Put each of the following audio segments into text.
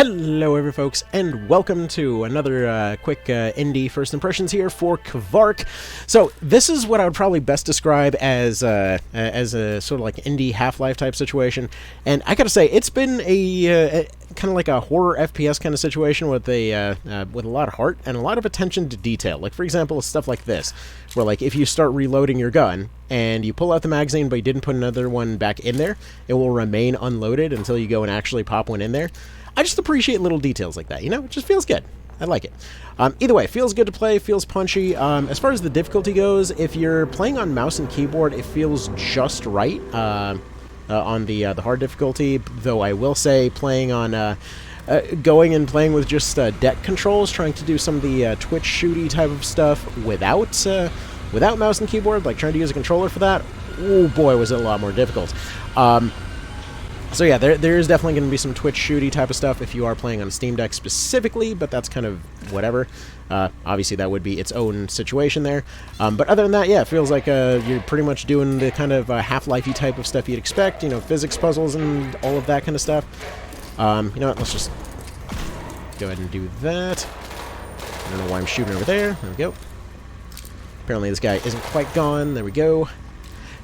Hello every folks, and welcome to another quick indie first impressions here for Kvark. So this is what I would probably best describe as a sort of like indie Half-Life type situation, and I gotta say it's been a kind of like a horror FPS kind of situation with a lot of heart and a lot of attention to detail. Like for example, stuff like this, where like if you start reloading your gun and you pull out the magazine but you didn't put another one back in there, it will remain unloaded until you go and actually pop one in there. I just appreciate little details like that, you know? It just feels good. I like it. Either way, feels good to play, feels punchy. As far as the difficulty goes, if you're playing on mouse and keyboard, it feels just right on the hard difficulty, though I will say playing on... going and playing with just deck controls, trying to do some of the twitch shooty type of stuff without mouse and keyboard, like trying to use a controller for that, oh boy, was it a lot more difficult. So yeah, there is definitely going to be some twitch shooty type of stuff if you are playing on Steam Deck specifically, but that's kind of whatever. Obviously that would be its own situation there. But other than that, yeah, it feels like you're pretty much doing the kind of Half-Life-y type of stuff you'd expect, you know, physics puzzles and all of that kind of stuff. You know what, let's just go ahead and do that. I don't know why I'm shooting over there. There we go. Apparently this guy isn't quite gone. There we go.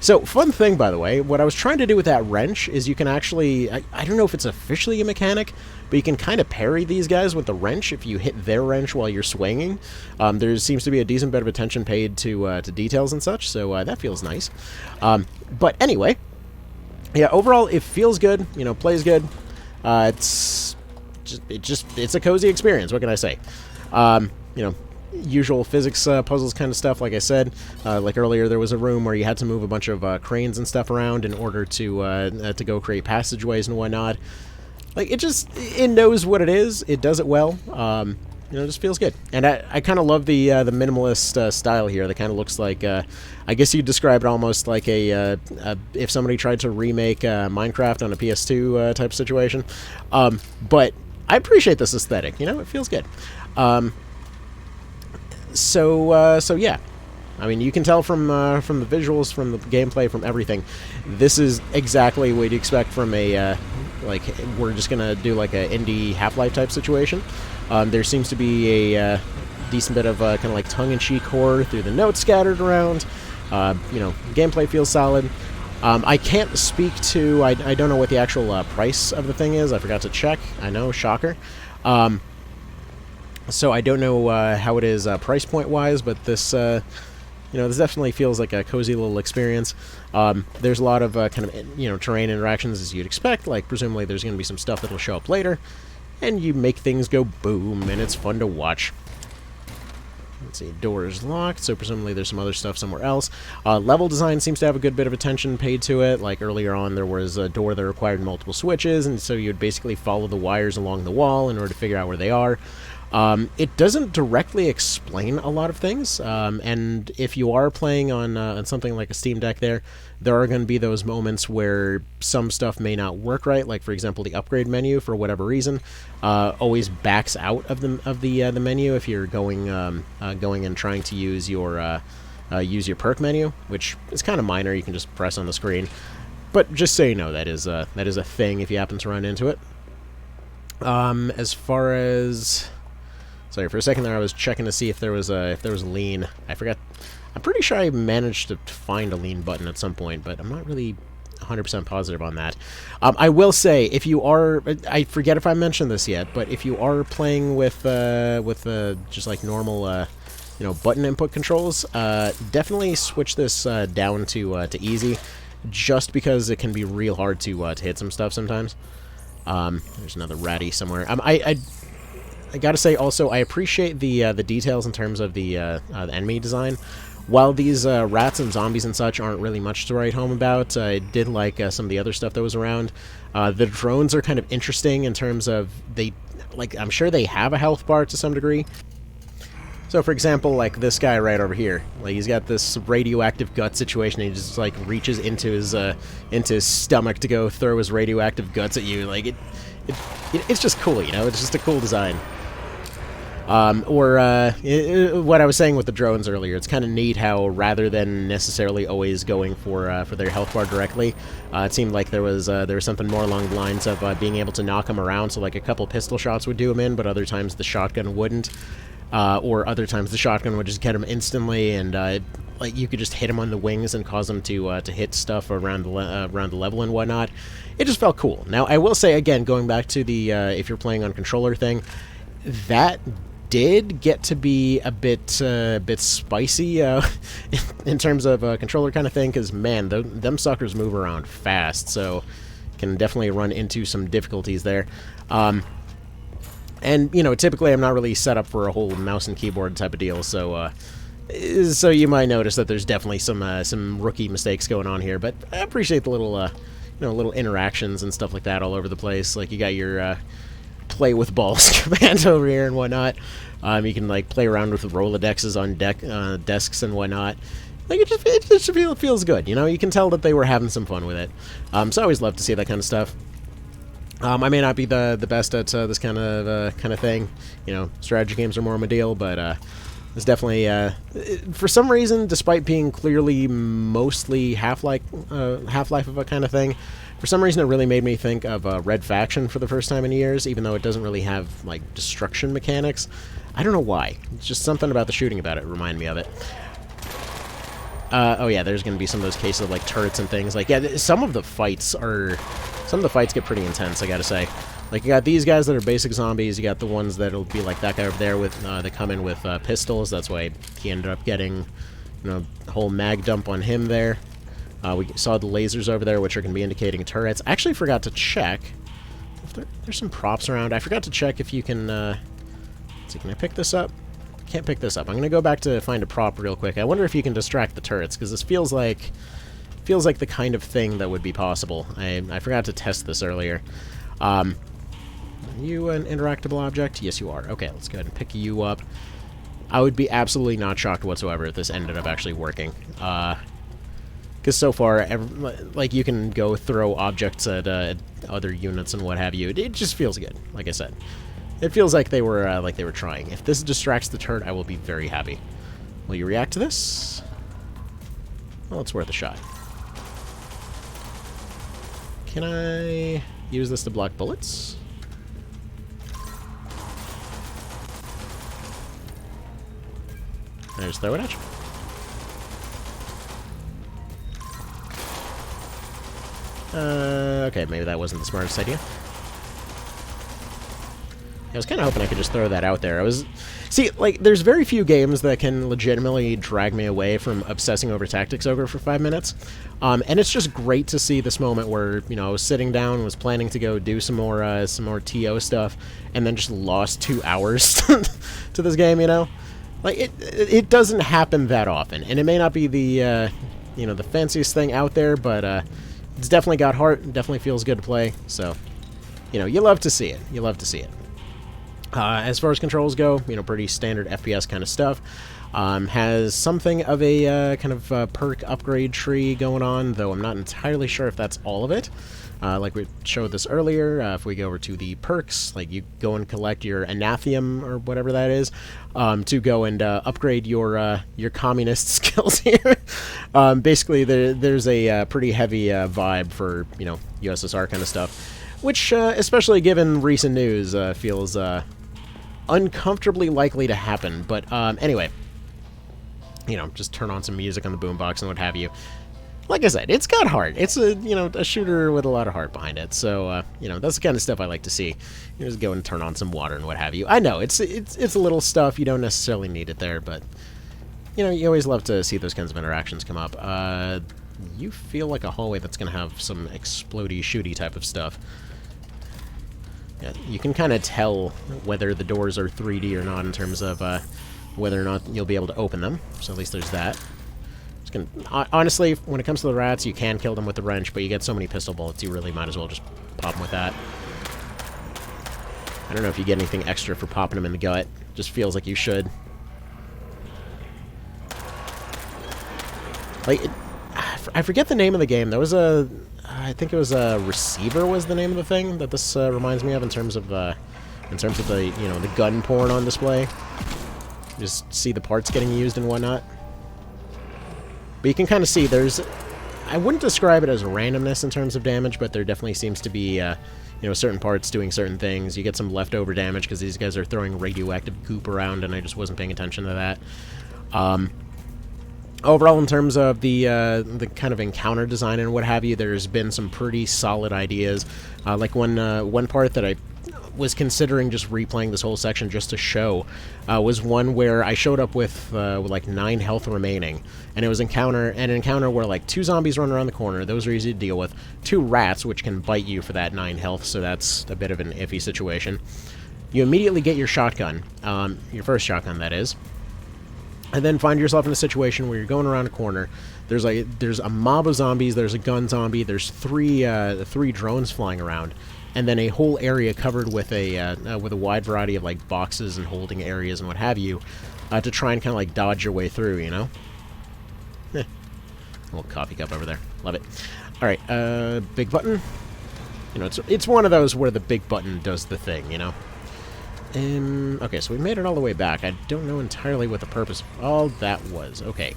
So, fun thing, by the way, what I was trying to do with that wrench is you can actually, I don't know if it's officially a mechanic, but you can kind of parry these guys with the wrench if you hit their wrench while you're swinging. There seems to be a decent bit of attention paid to details and such, so that feels nice. But anyway, yeah, overall, it feels good, you know, plays good. It's a cozy experience, what can I say? You know, usual physics puzzles kind of stuff, like I said. Like earlier, there was a room where you had to move a bunch of cranes and stuff around in order to go create passageways and whatnot. Like, it knows what it is. It does it well. You know, it just feels good. And I kind of love the minimalist style here. That kind of looks like, I guess you'd describe it almost like if somebody tried to remake Minecraft on a PS2 type situation. But I appreciate this aesthetic. You know, it feels good. So yeah, I mean, you can tell from the visuals, from the gameplay, from everything, this is exactly what you'd expect from a like, we're just gonna do like a indie Half-Life type situation. There seems to be a decent bit of kind of like tongue-in-cheek horror through the notes scattered around. You know, gameplay feels solid. I can't speak to, I don't know what the actual price of the thing is. I forgot to check. I know, shocker. So I don't know how it is price point wise, but this, you know, this definitely feels like a cozy little experience. There's a lot of kind of, you know, terrain interactions as you'd expect. Like presumably there's going to be some stuff that'll show up later, and you make things go boom, and it's fun to watch. Let's see, door is locked, so presumably there's some other stuff somewhere else. Level design seems to have a good bit of attention paid to it. Like earlier on, there was a door that required multiple switches, and so you'd basically follow the wires along the wall in order to figure out where they are. It doesn't directly explain a lot of things, and if you are playing on something like a Steam Deck there are going to be those moments where some stuff may not work right, like for example the upgrade menu, for whatever reason, always backs out of the menu if you're going and trying to use your perk menu, which is kind of minor. You can just press on the screen, but just so you know, that is a thing if you happen to run into it. As far as... Sorry, for a second there I was checking to see if there was a lean. I forgot. I'm pretty sure I managed to find a lean button at some point, but I'm not really 100% positive on that. I will say, if you are... I forget if I mentioned this yet, but if you are playing with just like normal you know, button input controls, definitely switch this down to easy, just because it can be real hard to hit some stuff sometimes. There's another ratty somewhere. I gotta say also, I appreciate the details in terms of the enemy design. While these rats and zombies and such aren't really much to write home about, I did like some of the other stuff that was around. The drones are kind of interesting in terms of I'm sure they have a health bar to some degree. So, for example, like this guy right over here, like he's got this radioactive gut situation. And he just like reaches into his stomach to go throw his radioactive guts at you. Like it's just cool, you know. It's just a cool design. What I was saying with the drones earlier, it's kind of neat how rather than necessarily always going for their health bar directly, it seemed like there was something more along the lines of being able to knock them around. So like a couple pistol shots would do them in, but other times the shotgun wouldn't, or other times the shotgun would just get them instantly, and like you could just hit them on the wings and cause them to hit stuff around the level and whatnot. It just felt cool. Now I will say again, going back to the if you're playing on controller thing, that did get to be a bit spicy in terms of a controller kind of thing, because man, them suckers move around fast, so can definitely run into some difficulties there. And you know, typically I'm not really set up for a whole mouse and keyboard type of deal, so you might notice that there's definitely some rookie mistakes going on here, but I appreciate the little little interactions and stuff like that all over the place. Like you got your play with balls command over here and whatnot. You can like play around with the Rolodexes on desks and whatnot. Like it just feels good. You know, you can tell that they were having some fun with it. So I always love to see that kind of stuff. I may not be the best at this kind of thing. You know, strategy games are more of my deal, but it's definitely for some reason, despite being clearly mostly Half-Life of a kind of thing, for some reason it really made me think of Red Faction for the first time in years, even though it doesn't really have like destruction mechanics. I don't know why. It's just something about the shooting about it reminded me of it. Oh yeah, there's going to be some of those cases of like turrets and things. Like yeah, some of the fights get pretty intense, I gotta say. Like you got these guys that are basic zombies. You got the ones that'll be like that guy over there with they come in with pistols. That's why he ended up getting, you know, a whole mag dump on him there. We saw the lasers over there, which are going to be indicating turrets. I actually forgot to check if there's some props around. I forgot to check if you can. Let's see, can I pick this up? Can't pick this up. I'm going to go back to find a prop real quick. I wonder if you can distract the turrets, because this feels like the kind of thing that would be possible. I forgot to test this earlier. Are you an interactable object? Yes, you are. Okay, let's go ahead and pick you up. I would be absolutely not shocked whatsoever if this ended up actually working. Because so far, like you can go throw objects at other units and what have you. It just feels good. Like I said, it feels like they were trying. If this distracts the turret, I will be very happy. Will you react to this? Well, it's worth a shot. Can I use this to block bullets? I just throw it at you. Okay, maybe that wasn't the smartest idea. I was kind of hoping I could just throw that out there. See, like, there's very few games that can legitimately drag me away from obsessing over Tactics Ogre for 5 minutes. And it's just great to see this moment where, you know, I was sitting down, was planning to go do some more TO stuff, and then just lost 2 hours to this game, you know? Like, it doesn't happen that often, and it may not be the, you know, the fanciest thing out there, but, it's definitely got heart, and definitely feels good to play, so, you know, you love to see it. You love to see it. As far as controls go, you know, pretty standard FPS kind of stuff. Has something of a kind of perk upgrade tree going on, though I'm not entirely sure if that's all of it. Like we showed this earlier, if we go over to the perks, like you go and collect your Anathema or whatever that is, to go and upgrade your communist skills here. Basically, there's a pretty heavy vibe for, you know, USSR kind of stuff, which, especially given recent news, feels uncomfortably likely to happen. But anyway, you know, just turn on some music on the boombox and what have you. Like I said, it's got heart. It's a shooter with a lot of heart behind it. So you know, that's the kind of stuff I like to see. You just go and turn on some water and what have you. I know it's a little stuff. You don't necessarily need it there, but you know, you always love to see those kinds of interactions come up. You feel like a hallway that's gonna have some explodey, shooty type of stuff. Yeah, you can kind of tell whether the doors are 3D or not in terms of whether or not you'll be able to open them. So at least there's that. Honestly, when it comes to the rats, you can kill them with the wrench, but you get so many pistol bullets, you really might as well just pop them with that. I don't know if you get anything extra for popping them in the gut. Just feels like you should. Like, I forget the name of the game. There was I think it was a Receiver was the name of the thing that this reminds me of in terms of in terms of the, you know, the gun porn on display. Just see the parts getting used and whatnot. But you can kind of see there's... I wouldn't describe it as randomness in terms of damage, but there definitely seems to be, you know, certain parts doing certain things. You get some leftover damage because these guys are throwing radioactive goop around, and I just wasn't paying attention to that. Overall, in terms of the kind of encounter design and what have you, there's been some pretty solid ideas. Like one part that I was considering just replaying this whole section just to show was one where I showed up with like 9 health remaining, and it was an encounter where like 2 zombies run around the corner. Those are easy to deal with. 2 rats, which can bite you for that 9 health, so that's a bit of an iffy situation. You immediately get your shotgun, your first shotgun, that is. And then find yourself in a situation where you're going around a corner. There's a mob of zombies. There's a gun zombie. There's 3 drones flying around, and then a whole area covered with a wide variety of like boxes and holding areas and what have you, to try and kind of like dodge your way through. You know, a little coffee cup over there. Love it. All right, big button. You know, it's one of those where the big button does the thing. You know. Okay, so we made it all the way back. I don't know entirely what the purpose of all that was. Okay.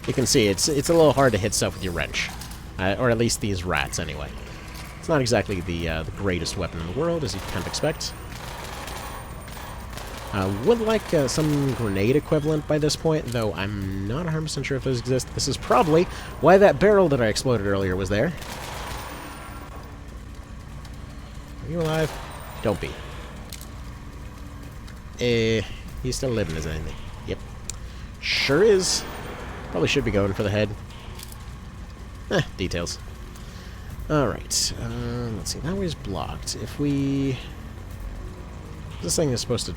You can see it's a little hard to hit stuff with your wrench. Or at least these rats, anyway. It's not exactly the greatest weapon in the world, as you kind of expect. Would like some grenade equivalent by this point, though I'm not 100% sure if those exist. This is probably why that barrel that I exploded earlier was there. Are you alive? Don't be. He's still living, isn't he? Yep. Sure is. Probably should be going for the head. Details. Alright. Let's see. That way's blocked. If we... This thing is supposed to...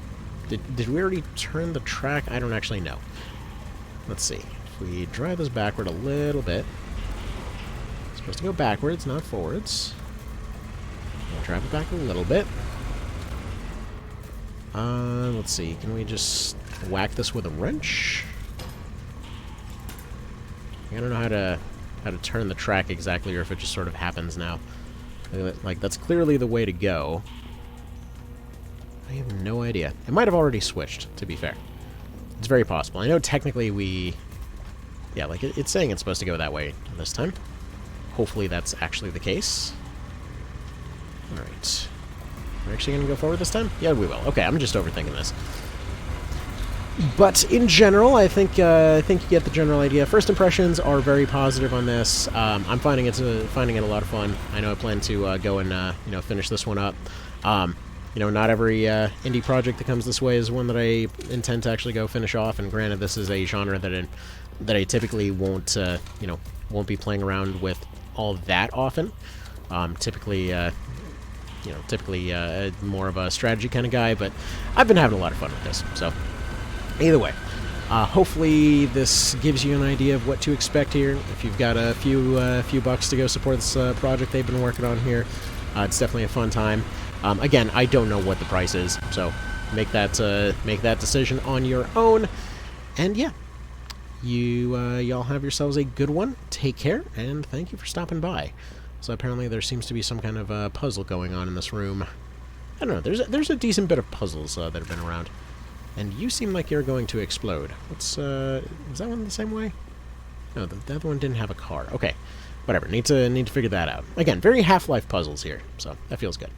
Did we already turn the track? I don't actually know. Let's see. If we drive this backward a little bit... It's supposed to go backwards, not forwards. We'll drive it back a little bit. Let's see. Can we just whack this with a wrench? I don't know how to turn the track exactly, or if it just sort of happens now. Like, that's clearly the way to go. I have no idea. It might have already switched, to be fair. It's very possible. I know technically we... Yeah, like, it's saying it's supposed to go that way this time. Hopefully that's actually the case. Alright. We're actually going to go forward this time? Yeah, we will. Okay, I'm just overthinking this. But in general, I think you get the general idea. First impressions are very positive on this. I'm finding it a lot of fun. I know I plan to go and you know, finish this one up. You know, not every indie project that comes this way is one that I intend to actually go finish off. And granted, this is a genre that I typically won't you know, won't be playing around with all that often. Typically more of a strategy kind of guy, but I've been having a lot of fun with this. So, either way, hopefully this gives you an idea of what to expect here. If you've got a few bucks to go support this project they've been working on here, it's definitely a fun time. Again, I don't know what the price is, so make that decision on your own. And yeah, y'all have yourselves a good one. Take care, and thank you for stopping by. So apparently there seems to be some kind of puzzle going on in this room. I don't know, there's a decent bit of puzzles that have been around. And you seem like you're going to explode. What's, is that one the same way? No, the other one didn't have a car. Okay, whatever, need to figure that out. Again, very Half-Life puzzles here, so that feels good.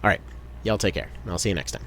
Alright, y'all take care, and I'll see you next time.